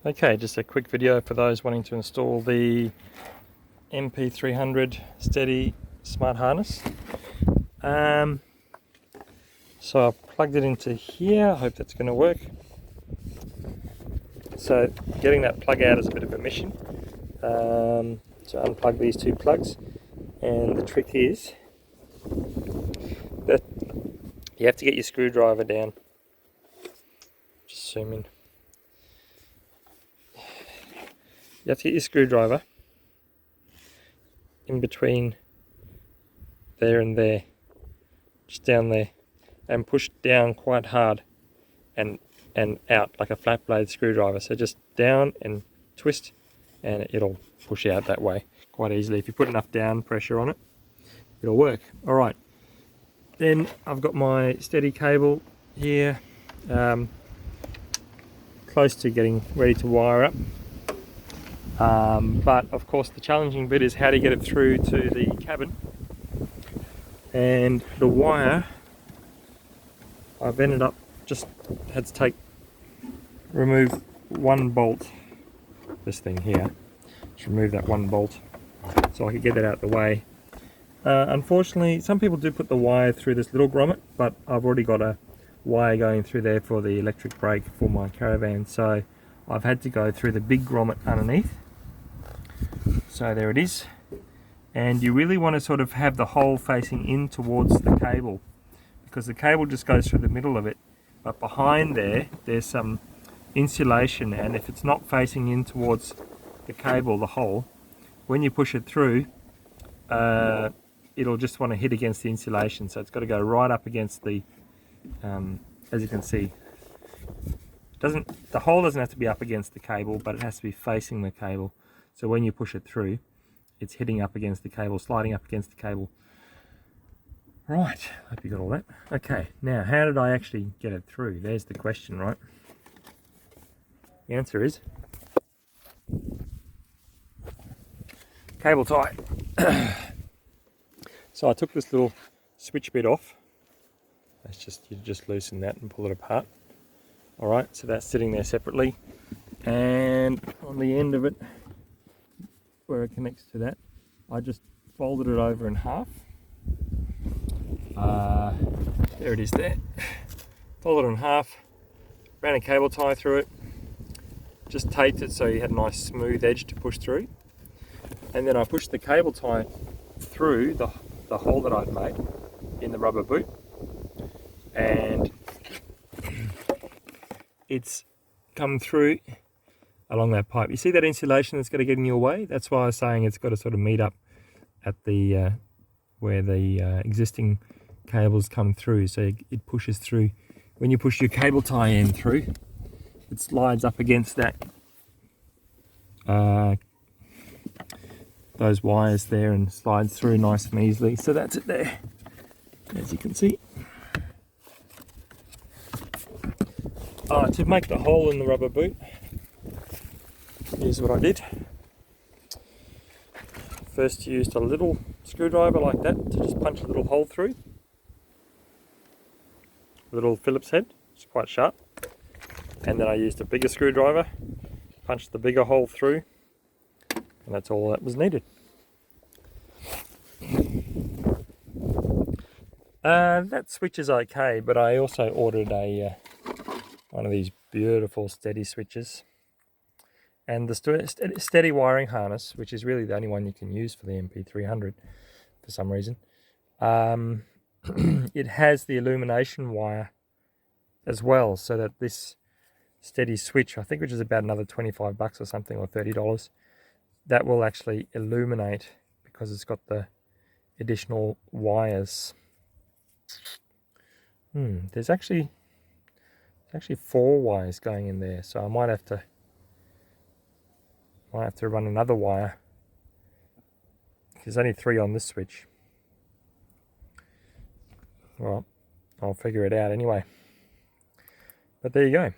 Okay, just a quick video for those wanting to install the NP300 Steady Smart Harness. So I've plugged it into here. I hope that's going to work. So getting that plug out is a bit of a mission. So unplug these two plugs, and the trick is that you have to get your screwdriver down. Just zoom in. You have to get your screwdriver in between there and there, just down there, and push down quite hard and out like a flat blade screwdriver. So just down and twist, and it'll push out that way quite easily. If you put enough down pressure on it, it'll work. All right, then I've got my steady cable here, close to getting ready to wire up. But of course the challenging bit is how to get it through to the cabin. And the wire, I've ended up just had to remove one bolt, this thing here, just remove that one bolt so I could get that out of the way. Unfortunately, some people do put the wire through this little grommet, but I've already got a wire going through there for the electric brake for my caravan, so I've had to go through the big grommet underneath. So there it is, and you really want to sort of have the hole facing in towards the cable, because the cable just goes through the middle of it, but behind there's some insulation, and if it's not facing in towards the cable, the hole, when you push it through, it'll just want to hit against the insulation. So it's got to go right up against the, as you can see, the hole doesn't have to be up against the cable, but it has to be facing the cable. So when you push it through, it's hitting up against the cable, sliding up against the cable. Right, hope you got all that. Okay, now how did I actually get it through? There's the question, right? The answer is cable tie. So I took this little switch bit off. You just loosen that and pull it apart. All right, so that's sitting there separately, and on the end of it, where it connects to that, I just folded it over in half. There it is there. Folded it in half, ran a cable tie through it, just taped it so you had a nice smooth edge to push through, and then I pushed the cable tie through the hole that I'd made in the rubber boot, and it's come through along that pipe. You see that insulation that's got to get in your way? That's why I was saying it's got to sort of meet up at the where the existing cables come through, so it pushes through. When you push your cable tie in through, it slides up against that those wires there and slides through nice and easily. So that's it there, as you can see. To make the hole in the rubber boot, here's what I did. First used a little screwdriver like that to just punch a little hole through. Little Phillips head, it's quite sharp. And then I used a bigger screwdriver, punched the bigger hole through, and that's all that was needed. That switch is okay, but I also ordered one of these beautiful steady switches. And the steady wiring harness, which is really the only one you can use for the NP300 for some reason, it has the illumination wire as well, so that this steady switch, I think, which is about another 25 bucks or something, or $30, that will actually illuminate because it's got the additional wires. There's actually 4 wires going in there, so I might have to run another wire. There's only 3 on this switch. Well, I'll figure it out anyway. But there you go.